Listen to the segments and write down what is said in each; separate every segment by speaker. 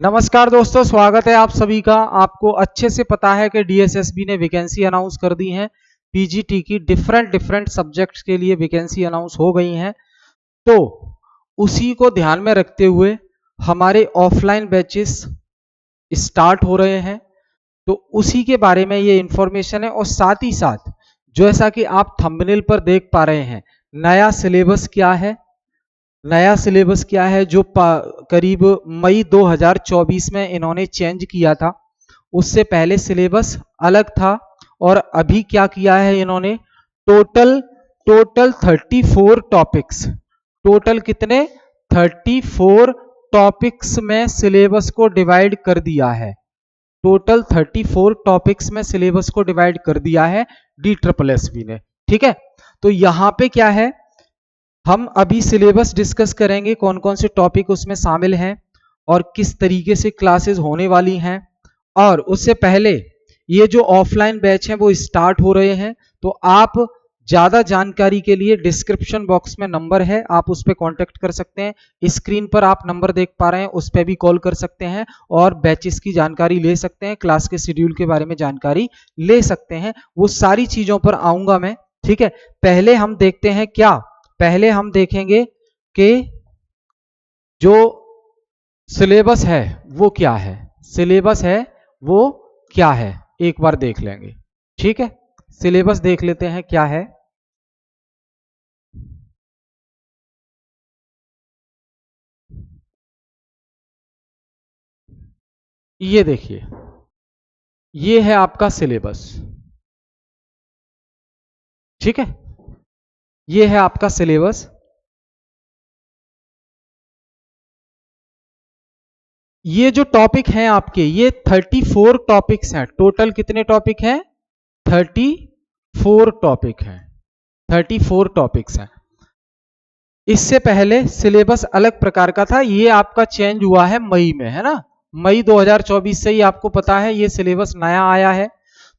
Speaker 1: नमस्कार दोस्तों, स्वागत है आप सभी का। आपको अच्छे से पता है कि डीएसएसबी ने वैकेंसी अनाउंस कर दी है। पीजीटी की डिफरेंट सब्जेक्ट्स के लिए वैकेंसी अनाउंस हो गई हैं। तो उसी को ध्यान में रखते हुए हमारे ऑफलाइन बैचेस स्टार्ट हो रहे हैं। तो उसी के बारे में ये इंफॉर्मेशन है और साथ ही साथ जैसा कि आप थंबनेल पर देख पा रहे हैं, नया सिलेबस क्या है। नया सिलेबस क्या है जो करीब मई 2024 में इन्होंने चेंज किया था। उससे पहले सिलेबस अलग था और अभी क्या किया है इन्होंने, टोटल टोटल 34 टॉपिक्स, टोटल कितने 34 टॉपिक्स में सिलेबस को डिवाइड कर दिया है। टोटल 34 टॉपिक्स में सिलेबस को डिवाइड कर दिया है DSSB ने। ठीक है, तो यहां पे क्या है, हम अभी सिलेबस डिस्कस करेंगे, कौन कौन से टॉपिक उसमें शामिल हैं और किस तरीके से क्लासेस होने वाली हैं। और उससे पहले ये जो ऑफलाइन बैच हैं वो स्टार्ट हो रहे हैं। तो आप ज्यादा जानकारी के लिए डिस्क्रिप्शन बॉक्स में नंबर है, आप उस पर कांटेक्ट कर सकते हैं। स्क्रीन पर आप नंबर देख पा रहे हैं, उस पर भी कॉल कर सकते हैं और बैचेस की जानकारी ले सकते हैं, क्लास के शेड्यूल के बारे में जानकारी ले सकते हैं। वो सारी चीजों पर आऊंगा मैं। ठीक है, पहले हम देखते हैं क्या, पहले हम देखेंगे कि जो सिलेबस है वो क्या है, सिलेबस है वो क्या है, एक बार देख लेंगे। ठीक है, सिलेबस देख लेते हैं क्या है। ये देखिए, ये है आपका सिलेबस। ठीक है, ये है आपका सिलेबस। ये जो टॉपिक हैं आपके, ये 34 टॉपिक्स हैं। टोटल कितने टॉपिक हैं, 34 टॉपिक हैं, 34 टॉपिक्स हैं। इससे पहले सिलेबस अलग प्रकार का था, ये आपका चेंज हुआ है मई में, है ना। मई 2024 से ही आपको पता है ये सिलेबस नया आया है।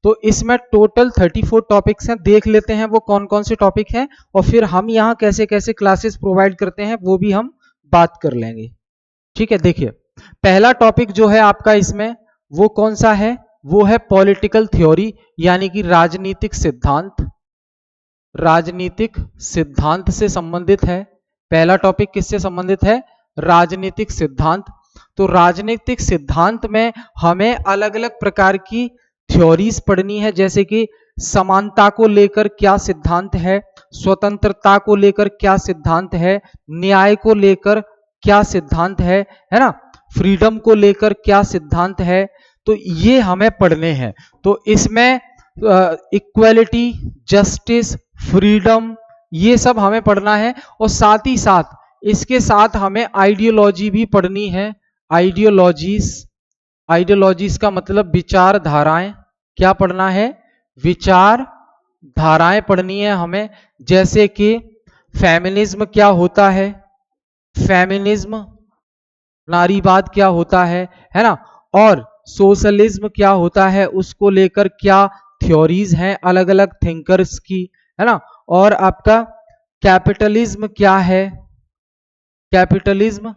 Speaker 1: तो इसमें टोटल 34 टॉपिक्स हैं, देख लेते हैं वो कौन कौन से टॉपिक हैं और फिर हम यहाँ कैसे कैसे क्लासेस प्रोवाइड करते हैं वो भी हम बात कर लेंगे। ठीक है, देखिए पहला टॉपिक जो है आपका इसमें वो कौन सा है, वो है पॉलिटिकल थ्योरी, यानी कि राजनीतिक सिद्धांत। राजनीतिक सिद्धांत से संबंधित है। पहला टॉपिक किससे संबंधित है, राजनीतिक सिद्धांत। तो राजनीतिक सिद्धांत में हमें अलग अलग प्रकार की थ्योरीज पढ़नी है, जैसे कि समानता को लेकर क्या सिद्धांत है, स्वतंत्रता को लेकर क्या सिद्धांत है, न्याय को लेकर क्या सिद्धांत है ना, फ्रीडम को लेकर क्या सिद्धांत है। तो ये हमें पढ़ने हैं। तो इसमें इक्वालिटी, जस्टिस, फ्रीडम, ये सब हमें पढ़ना है। और साथ ही साथ इसके साथ हमें आइडियोलॉजी भी पढ़नी है। आइडियोलॉजीज, आइडियोलॉजीज का मतलब विचारधाराएं। क्या पढ़ना है, विचार धाराएं पढ़नी है हमें। जैसे कि फेमिनिज्म क्या होता है, फेमिनिज्म नारीवाद क्या होता है ना। और सोशलिज्म क्या होता है, उसको लेकर क्या थ्योरीज हैं अलग अलग थिंकर्स की, है ना। और आपका कैपिटलिज्म क्या है, कैपिटलिज्म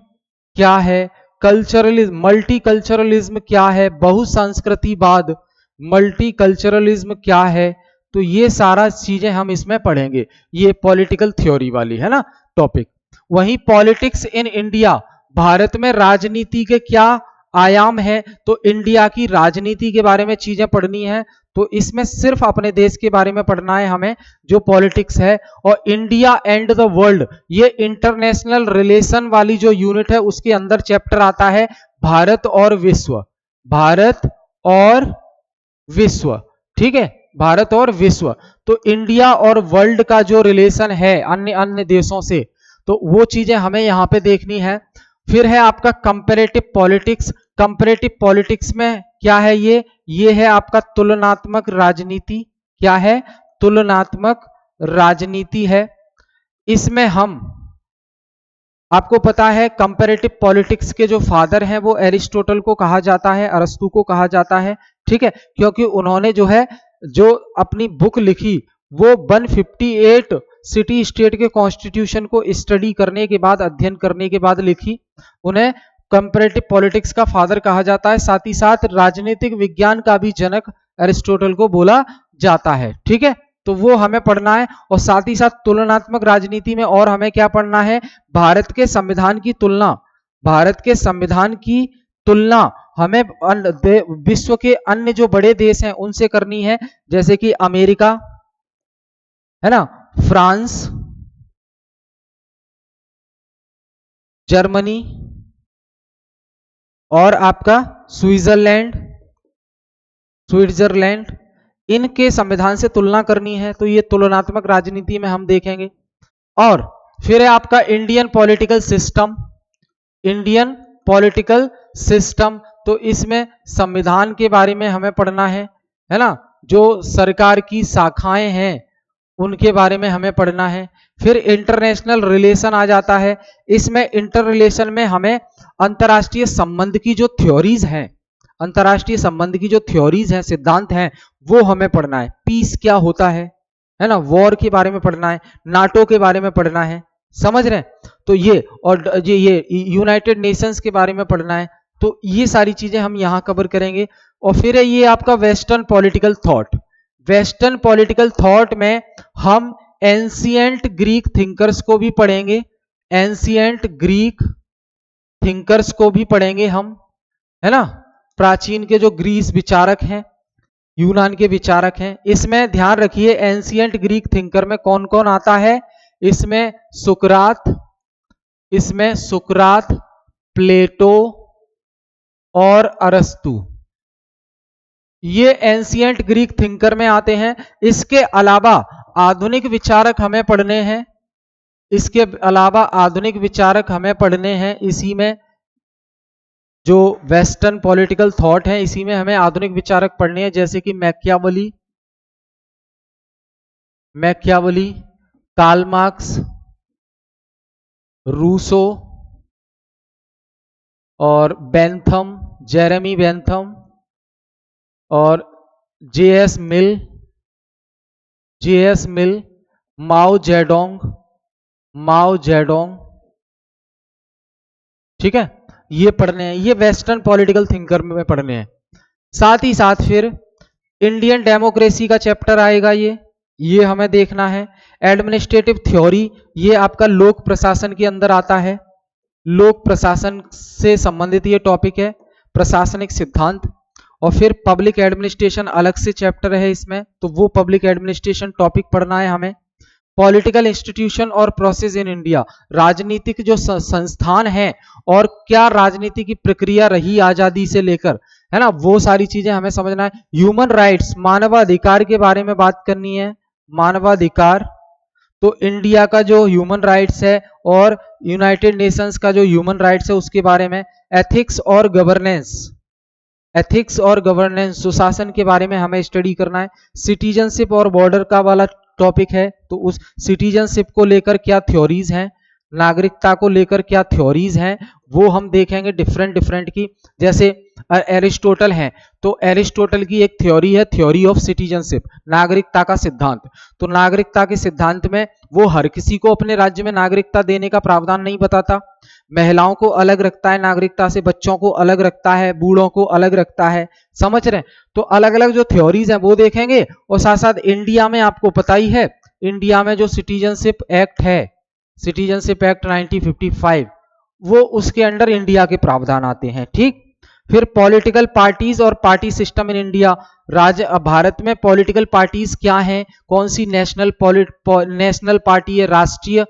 Speaker 1: क्या है, कल्चरलिज्म, मल्टीकल्चरलिज्म क्या है, बहुसंस्कृतिवाद, मल्टीकल्चरलिज्म क्या है। तो ये सारा चीजें हम इसमें पढ़ेंगे। ये पॉलिटिकल थ्योरी वाली है ना टॉपिक। वहीं पॉलिटिक्स इन इंडिया, भारत में राजनीति के क्या आयाम है, तो इंडिया की राजनीति के बारे में चीजें पढ़नी है। तो इसमें सिर्फ अपने देश के बारे में पढ़ना है हमें, जो पॉलिटिक्स है। और इंडिया एंड द वर्ल्ड, ये इंटरनेशनल रिलेशन वाली जो यूनिट है उसके अंदर चैप्टर आता है भारत और विश्व, भारत और विश्व। ठीक है, भारत और विश्व। तो इंडिया और वर्ल्ड का जो रिलेशन है अन्य अन्य देशों से, तो वो चीजें हमें यहां पे देखनी है। फिर है आपका कंपैरेटिव पॉलिटिक्स। कंपैरेटिव पॉलिटिक्स में क्या है, ये है आपका तुलनात्मक राजनीति। क्या है, तुलनात्मक राजनीति है। इसमें हम, आपको पता है कंपैरेटिव पॉलिटिक्स के जो फादर हैं वो एरिस्टोटल को कहा जाता है, अरस्तु को कहा जाता है। ठीक है, क्योंकि उन्होंने जो है जो अपनी बुक लिखी वो 158 सिटी स्टेट के कॉन्स्टिट्यूशन को स्टडी करने के बाद, अध्ययन करने के बाद लिखी। उन्हें कंपैरेटिव पॉलिटिक्स का फादर कहा जाता है, साथ ही साथ राजनीतिक विज्ञान का भी जनक एरिस्टोटल को बोला जाता है। ठीक है, तो वो हमें पढ़ना है। और साथ ही साथ तुलनात्मक राजनीति में और हमें क्या पढ़ना है, भारत के संविधान की तुलना, भारत के संविधान की तुलना हमें विश्व के अन्य जो बड़े देश हैं उनसे करनी है, जैसे कि अमेरिका है ना, फ्रांस, जर्मनी और आपका स्विट्जरलैंड, इनके संविधान से तुलना करनी है। तो ये तुलनात्मक राजनीति में हम देखेंगे। और फिर है आपका Indian political system, Indian political system, तो इसमें संविधान के बारे में हमें पढ़ना है ना, जो सरकार की शाखाएं हैं उनके बारे में हमें पढ़ना है। फिर इंटरनेशनल रिलेशन आ जाता है, इसमें इंटर रिलेशन में हमें अंतरराष्ट्रीय संबंध की जो थ्योरीज हैं, अंतरराष्ट्रीय संबंध की जो थ्योरीज हैं, सिद्धांत हैं, वो हमें पढ़ना है। पीस क्या होता है ना, वॉर के बारे में पढ़ना है, नाटो के बारे में पढ़ना है, समझ रहे हैं। तो ये और ये यूनाइटेड नेशंस के बारे में पढ़ना है। तो ये सारी चीजें हम यहां कवर करेंगे। और फिर है ये आपका western political thought, western political thought में हम एंशिएंट ग्रीक थिंकर्स को भी पढ़ेंगे, एंशिएंट ग्रीक थिंकर्स को भी पढ़ेंगे हम, है ना, प्राचीन के जो ग्रीस विचारक हैं, यूनान के विचारक हैं। इसमें ध्यान रखिए एंशिएंट ग्रीक थिंकर में कौन कौन आता है, इसमें सुकरात, प्लेटो और अरस्तु, ये एंशिएंट ग्रीक थिंकर में आते हैं। इसके अलावा आधुनिक विचारक हमें पढ़ने हैं, इसके अलावा आधुनिक विचारक हमें पढ़ने हैं, इसी में जो वेस्टर्न पॉलिटिकल थॉट है इसी में हमें आधुनिक विचारक पढ़ने हैं, जैसे कि मैकियावली, कार्ल मार्क्स, रूसो और बेंथम, जेरेमी बेंथम और जेएस मिल, माओ जेडोंग, ठीक है, ये पढ़ने हैं, ये वेस्टर्न पॉलिटिकल थिंकर में पढ़ने हैं। साथ ही साथ फिर इंडियन डेमोक्रेसी का चैप्टर आएगा, ये हमें देखना है। एडमिनिस्ट्रेटिव थ्योरी, ये आपका लोक प्रशासन के अंदर आता है, लोक प्रशासन से संबंधित ये टॉपिक है, प्रशासनिक सिद्धांत। और फिर पब्लिक एडमिनिस्ट्रेशन अलग से चैप्टर है इसमें, तो वो पब्लिक एडमिनिस्ट्रेशन टॉपिक पढ़ना है हमें। पॉलिटिकल इंस्टीट्यूशन और प्रोसेस इन इंडिया, राजनीतिक जो संस्थान है और क्या राजनीति की प्रक्रिया रही आजादी से लेकर, है ना, वो सारी चीजें हमें समझना है। ह्यूमन राइट्स, मानवाधिकार के बारे में बात करनी है, मानवाधिकार, तो इंडिया का जो ह्यूमन राइट्स है और यूनाइटेड नेशंस का जो ह्यूमन राइट्स है उसके बारे में। एथिक्स और गवर्नेंस, सुशासन के बारे में हमें स्टडी करना है। सिटीजनशिप और बॉर्डर का वाला टॉपिक है, तो उस सिटीजनशिप को लेकर क्या थ्योरीज हैं, नागरिकता को लेकर क्या थ्योरीज हैं, वो हम देखेंगे डिफरेंट की। जैसे एरिस्टोटल है, तो एरिस्टोटल की एक थ्योरी है, थ्योरी ऑफ सिटीजनशिप, नागरिकता का सिद्धांत। तो नागरिकता के सिद्धांत में वो हर किसी को अपने राज्य में नागरिकता देने का प्रावधान नहीं बताता, महिलाओं को अलग रखता है नागरिकता से, बच्चों को अलग रखता है, बूढ़ों को अलग रखता है, समझ रहे हैं। तो अलग अलग जो थ्योरीज हैं वो देखेंगे। और साथ साथ इंडिया में आपको पता ही है, इंडिया में जो सिटीजनशिप एक्ट है, सिटीजनशिप एक्ट 1955, वो उसके अंडर इंडिया के प्रावधान आते हैं, ठीक। फिर पॉलिटिकल पार्टीज और party system in India, Bharat में पॉलिटिकल पार्टीज क्या हैं, कौन सी नेशनल पार्टी है, राष्ट्रीय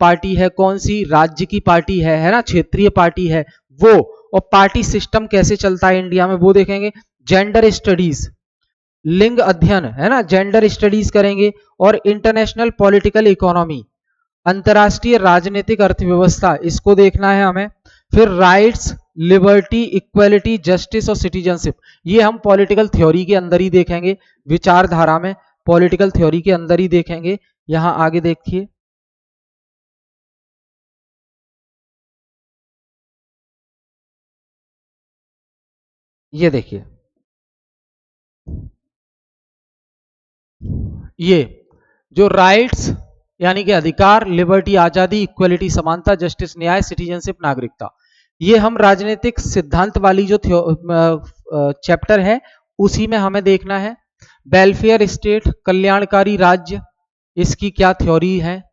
Speaker 1: पार्टी है, कौन सी राज्य की पार्टी है ना, क्षेत्रीय पार्टी है वो, और पार्टी सिस्टम कैसे चलता है इंडिया में वो देखेंगे। जेंडर स्टडीज, लिंग अध्ययन, है ना, जेंडर स्टडीज करेंगे। और इंटरनेशनल पॉलिटिकल इकोनॉमी, अंतरराष्ट्रीय राजनीतिक अर्थव्यवस्था, इसको देखना है हमें। फिर राइट्स, लिबर्टी, इक्वलिटी, जस्टिस और सिटीजनशिप, ये हम पॉलिटिकल थ्योरी के अंदर ही देखेंगे, विचारधारा में पॉलिटिकल थ्योरी के अंदर ही देखेंगे। यहां आगे देखिए, ये देखिए, ये जो राइट्स यानी कि अधिकार, लिबर्टी आजादी, इक्वलिटी समानता, जस्टिस न्याय, सिटीजनशिप नागरिकता, ये हम राजनीतिक सिद्धांत वाली जो चैप्टर है उसी में हमें देखना है। वेलफेयर स्टेट, कल्याणकारी राज्य, इसकी क्या थ्योरी है,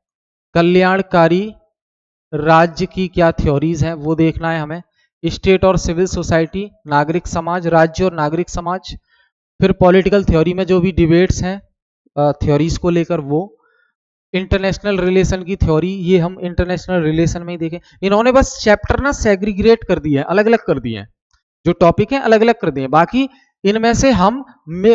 Speaker 1: कल्याणकारी राज्य की क्या थ्योरीज हैं वो देखना है हमें। स्टेट और सिविल सोसाइटी, नागरिक समाज, राज्य और नागरिक समाज। फिर पॉलिटिकल थ्योरी में जो भी डिबेट्स हैं थ्योरीज को लेकर वो। इंटरनेशनल रिलेशन की थ्योरी, ये हम इंटरनेशनल रिलेशन में ही देखें। इन्होंने बस चैप्टर ना सेग्रीगेट कर दिए हैं, अलग अलग कर दिए हैं, जो टॉपिक हैं अलग अलग कर दिए हैं। बाकी इनमें से हम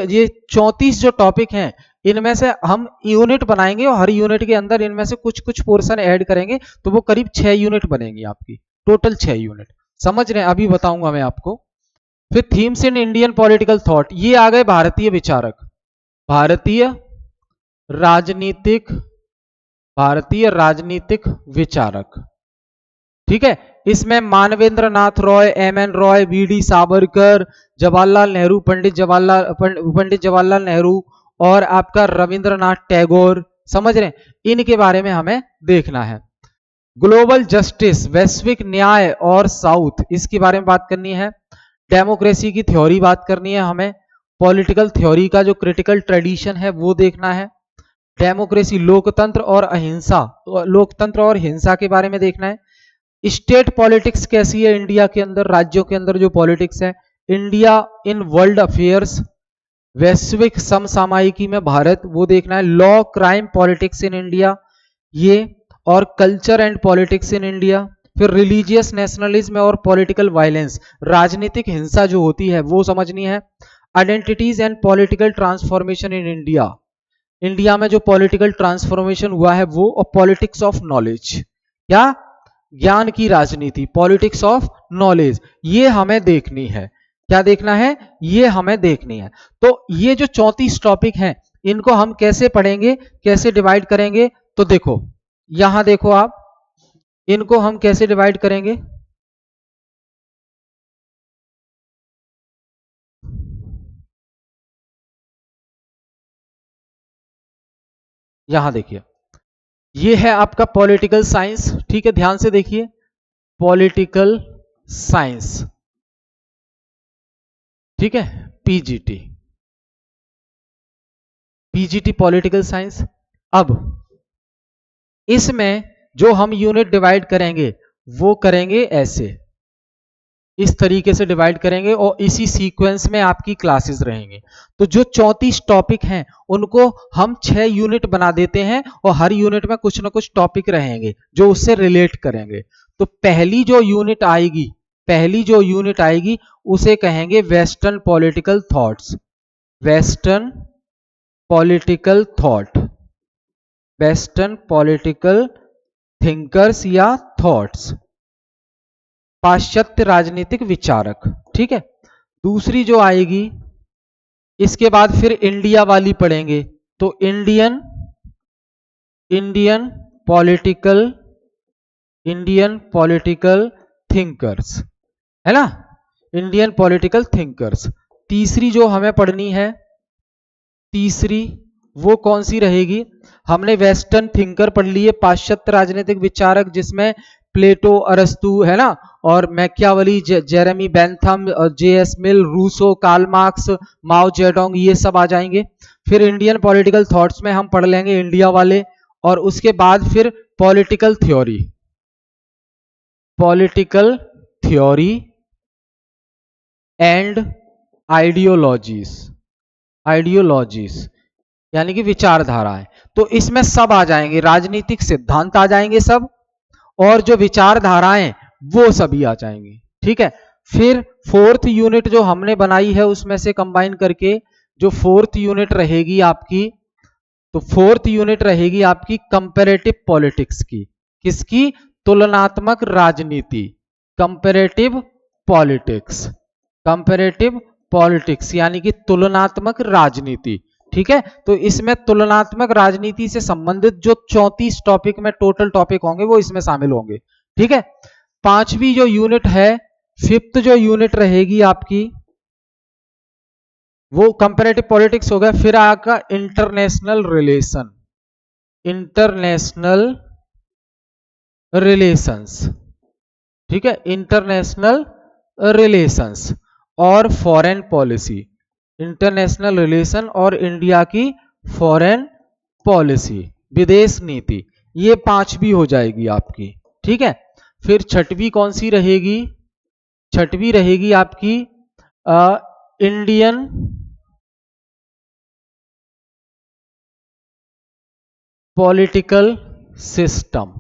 Speaker 1: ये 34 जो टॉपिक हैं इनमें से हम यूनिट बनाएंगे और हर यूनिट के अंदर इनमें से कुछ कुछ पोर्शन ऐड करेंगे, तो वो करीब 6 यूनिट बनेंगी आपकी, टोटल 6 यूनिट। समझ रहे हैं, अभी बताऊंगा मैं आपको। फिर themes in Indian political thought, ये आ गए भारतीय विचारक, भारतीय राजनीतिक, भारतीय राजनीतिक विचारक। ठीक है, इसमें Manvendra Nath Roy, M N Roy, B D Savarkar, Jawaharlal Nehru, Pandit Jawaharlal Nehru और आपका रविंद्रनाथ टैगोर, समझ रहे हैं, इनके बारे में हमें देखना है। ग्लोबल जस्टिस, वैश्विक न्याय और साउथ, इसके बारे में बात करनी है। डेमोक्रेसी की थ्योरी बात करनी है हमें। पॉलिटिकल थ्योरी का जो क्रिटिकल ट्रेडिशन है वो देखना है। डेमोक्रेसी, लोकतंत्र और अहिंसा, लोकतंत्र और हिंसा के बारे में देखना है। स्टेट पॉलिटिक्स कैसी है इंडिया के अंदर, राज्यों के अंदर जो पॉलिटिक्स है। इंडिया इन वर्ल्ड अफेयर्स, वैश्विक समसामयिकी में भारत, वो देखना है। Law, crime, politics in India, ये। और culture and politics in India. फिर रिलीजियस नेशनलिज्म और पॉलिटिकल वायलेंस, राजनीतिक हिंसा जो होती है वो समझनी है। Identities and political transformation in India, India में जो पॉलिटिकल ट्रांसफॉर्मेशन हुआ है वो। और पॉलिटिक्स ऑफ नॉलेज, क्या, ज्ञान की राजनीति, पॉलिटिक्स ऑफ नॉलेज, ये हमें देखनी है। क्या देखना है, ये हमें देखनी है। तो ये जो 34 टॉपिक हैं इनको हम कैसे पढ़ेंगे, कैसे डिवाइड करेंगे, तो देखो यहां देखो आप, इनको हम कैसे डिवाइड करेंगे। यहां देखिए, ये है आपका पॉलिटिकल साइंस, ठीक है, ध्यान से देखिए, पॉलिटिकल साइंस, ठीक है, पीजीटी, पीजीटी पॉलिटिकल साइंस। अब इसमें जो हम यूनिट डिवाइड करेंगे वो करेंगे ऐसे, इस तरीके से डिवाइड करेंगे और इसी सीक्वेंस में आपकी क्लासेस रहेंगी। तो जो 34 टॉपिक हैं उनको हम 6 यूनिट बना देते हैं और हर यूनिट में कुछ ना कुछ टॉपिक रहेंगे जो उससे रिलेट करेंगे। तो पहली जो यूनिट आएगी, पहली जो यूनिट आएगी उसे कहेंगे western political thoughts, western political thought, western political thinkers या थॉट्स, पाश्चात्य राजनीतिक विचारक, ठीक है। दूसरी जो आएगी, इसके बाद फिर इंडिया वाली पढ़ेंगे, तो Indian, Indian political, Indian political thinkers, है ना, इंडियन पॉलिटिकल थिंकर्स। तीसरी जो हमें पढ़नी है, तीसरी वो कौन सी रहेगी, हमने वेस्टर्न थिंकर पढ़ लिए, पाश्चात्य राजनीतिक विचारक, जिसमें प्लेटो, अरस्तु, है ना, और Machiavelli, Jeremy Bentham, J S Mill, Rousseau, Karl Marx, Mao Zedong, ये सब आ जाएंगे। फिर इंडियन पॉलिटिकल थॉट्स में हम पढ़ लेंगे इंडिया वाले, और उसके बाद फिर political theory, political theory and ideologies, ideologies यानी कि विचारधाराएं। तो इसमें सब आ जाएंगे, राजनीतिक सिद्धांत आ जाएंगे सब, और जो विचारधाराएं वो सभी आ जाएंगी, ठीक है। फिर फोर्थ यूनिट जो हमने बनाई है उसमें से कंबाइन करके जो फोर्थ यूनिट रहेगी आपकी, तो फोर्थ यूनिट रहेगी आपकी कंपैरेटिव पॉलिटिक्स की, किसकी, तुलनात्मक राजनीति, कंपैरेटिव पॉलिटिक्स, कंपैरेटिव पॉलिटिक्स यानी कि तुलनात्मक राजनीति, ठीक है। तो इसमें तुलनात्मक राजनीति से संबंधित जो 34 टॉपिक में टोटल टॉपिक होंगे वो इसमें शामिल होंगे, ठीक है। पांचवी जो यूनिट है, फिफ्थ जो यूनिट रहेगी आपकी, वो कंपैरेटिव पॉलिटिक्स हो गया। फिर आपका इंटरनेशनल रिलेशन, इंटरनेशनल रिलेशंस, ठीक है, इंटरनेशनल रिलेशंस और फॉरेन पॉलिसी, इंटरनेशनल रिलेशन और इंडिया की फॉरेन पॉलिसी, विदेश नीति, ये 5 भी हो जाएगी आपकी। ठीक है, फिर छठवीं कौन सी रहेगी? छठवीं रहेगी आपकी Indian political system,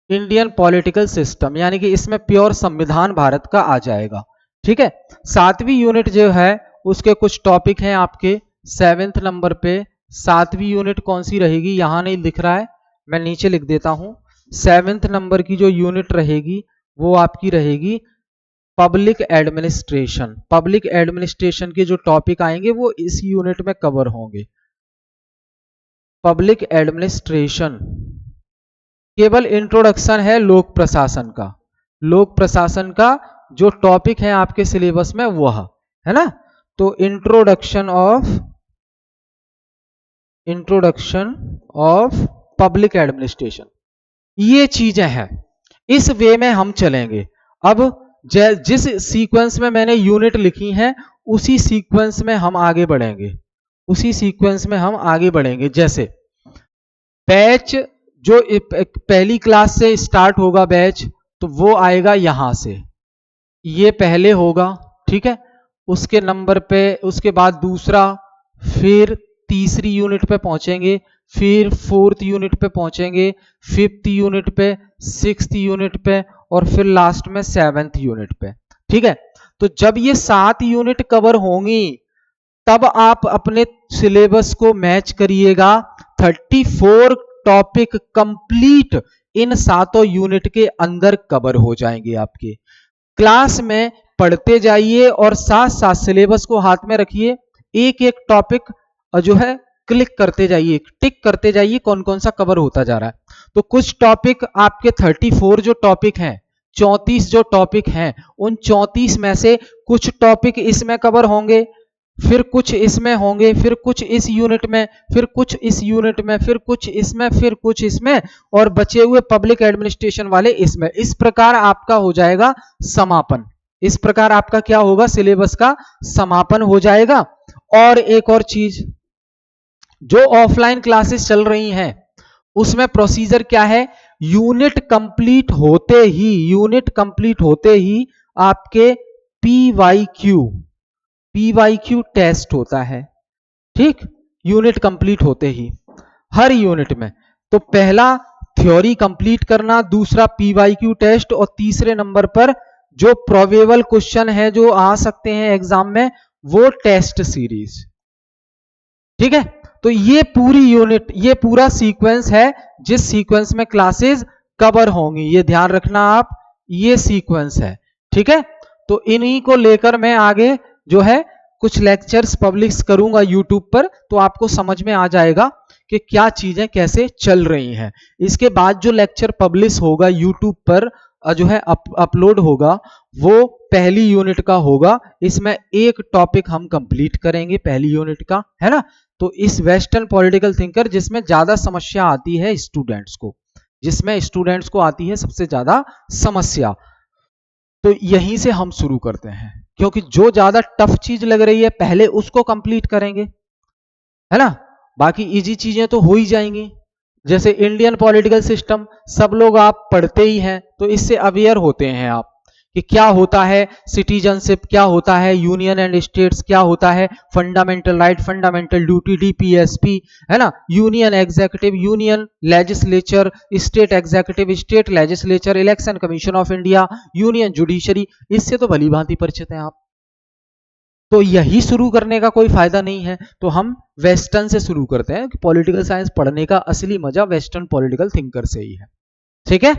Speaker 1: Indian political system, यानी कि इसमें प्योर संविधान भारत का आ जाएगा। ठीक है, 7वीं यूनिट जो है उसके कुछ टॉपिक हैं आपके 7th नंबर पे। 7वीं यूनिट कौन सी रहेगी? यहां नहीं लिख रहा है, मैं नीचे लिख देता हूं। 7th नंबर की जो यूनिट रहेगी वो आपकी रहेगी पब्लिक एडमिनिस्ट्रेशन। पब्लिक एडमिनिस्ट्रेशन के जो टॉपिक आएंगे वो इस यूनिट में कवर होंगे। पब्लिक एडमिनिस्ट्रेशन केवल इंट्रोडक्शन है लोक प्रशासन का, लोक प्रशासन का जो टॉपिक है आपके सिलेबस में वह है ना। तो इंट्रोडक्शन ऑफ पब्लिक एडमिनिस्ट्रेशन, ये चीजें हैं, इस वे में हम चलेंगे। अब जिस सीक्वेंस में मैंने यूनिट लिखी हैं उसी सीक्वेंस में हम आगे बढ़ेंगे, उसी सीक्वेंस में हम आगे बढ़ेंगे। जैसे बैच जो पहली क्लास से स्टार्ट होगा बैच, तो वो आएगा यहां से, ये पहले होगा। ठीक है, उसके नंबर पे, उसके बाद दूसरा, फिर तीसरी यूनिट पे पहुंचेंगे, फिर 4th यूनिट पे पहुंचेंगे, 5th यूनिट पे, 6th यूनिट पे, और फिर लास्ट में 7th यूनिट पे। ठीक है, तो जब ये 7 यूनिट कवर होंगी तब आप अपने सिलेबस को मैच करिएगा। 34 टॉपिक कंप्लीट इन 7 यूनिट के अंदर कवर हो जाएंगे आपके। क्लास में पढ़ते जाइए और साथ साथ सिलेबस को हाथ में रखिए, एक एक टॉपिक जो है क्लिक करते जाइए, टिक करते जाइए कौन कौन सा कवर होता जा रहा है। तो कुछ टॉपिक आपके 34 जो टॉपिक हैं, 34 जो टॉपिक हैं, उन 34 में से कुछ टॉपिक इसमें कवर होंगे, फिर कुछ इसमें होंगे, फिर कुछ इस यूनिट में, फिर कुछ इस यूनिट में, फिर कुछ इसमें, फिर कुछ इसमें, और बचे हुए पब्लिक एडमिनिस्ट्रेशन वाले इसमें। इस प्रकार आपका हो जाएगा समापन, इस प्रकार आपका क्या होगा? सिलेबस का समापन हो जाएगा। और एक और चीज, जो ऑफलाइन क्लासेस चल रही हैं उसमें प्रोसीजर क्या है? यूनिट कंप्लीट होते ही, यूनिट कंप्लीट होते ही आपके पीवाईक्यू टेस्ट होता है। ठीक, यूनिट कंप्लीट होते ही हर यूनिट में। तो पहला थ्योरी कंप्लीट करना, दूसरा पीवाईक्यू टेस्ट, और तीसरे नंबर पर जो प्रोबेबल क्वेश्चन है जो आ सकते हैं एग्जाम में, वो टेस्ट सीरीज। ठीक है, तो ये पूरी यूनिट, ये पूरा सीक्वेंस है जिस सीक्वेंस में क्लासेस कवर होंगी, ये ध्यान रखना आप, ये सीक्वेंस है। ठीक है, तो इन्हीं को लेकर मैं आगे जो है कुछ लेक्चर्स पब्लिश करूंगा यूट्यूब पर, तो आपको समझ में आ जाएगा कि क्या चीजें कैसे चल रही हैं। इसके बाद जो लेक्चर पब्लिश होगा यूट्यूब पर, जो है अपलोड होगा, वो पहली यूनिट का होगा। इसमें एक टॉपिक हम कंप्लीट करेंगे पहली यूनिट का, है ना। तो इस वेस्टर्न पॉलिटिकल थिंकर जिसमें ज्यादा समस्या आती है स्टूडेंट्स को, जिसमें स्टूडेंट्स को आती है सबसे ज्यादा समस्या, तो यहीं से हम शुरू करते हैं, क्योंकि जो ज्यादा टफ चीज लग रही है पहले उसको कंप्लीट करेंगे, है ना। बाकी इजी चीजें तो हो ही जाएंगी। जैसे इंडियन पॉलिटिकल सिस्टम सब लोग आप पढ़ते ही हैं, तो इससे अवेयर होते हैं आप कि क्या होता है सिटीजनशिप, क्या होता है यूनियन एंड स्टेट्स, क्या होता है fundamental right, fundamental duty, DPSP, है ना, union executive, union legislature, state executive, state legislature, election commission of India, union judiciary, इससे तो भली भांति परिचित हैं आप। तो यही शुरू करने का कोई फायदा नहीं है, तो हम वेस्टर्न से शुरू करते हैं। पॉलिटिकल साइंस पढ़ने का असली मजा वेस्टर्न पॉलिटिकल थिंकर से ही है। ठीक है,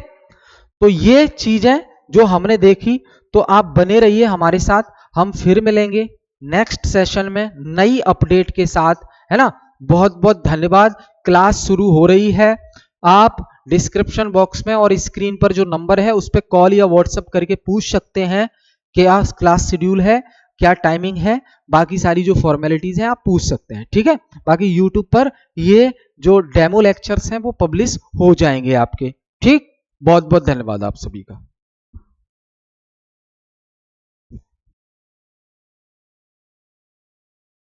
Speaker 1: तो ये चीजें जो हमने देखी, तो आप बने रहिए हमारे साथ, हम फिर मिलेंगे नेक्स्ट सेशन में नई अपडेट के साथ, है ना। बहुत बहुत धन्यवाद। क्लास शुरू हो रही है, आप डिस्क्रिप्शन बॉक्स में और स्क्रीन पर जो नंबर है उस पर कॉल या व्हाट्सएप करके पूछ सकते हैं क्या क्लास शेड्यूल है, क्या टाइमिंग है, बाकी सारी जो फॉर्मेलिटीज हैं आप पूछ सकते हैं। ठीक है, बाकी यूट्यूब पर ये जो डेमो लेक्चर्स हैं वो पब्लिश हो जाएंगे आपके। ठीक, बहुत बहुत धन्यवाद आप सभी का।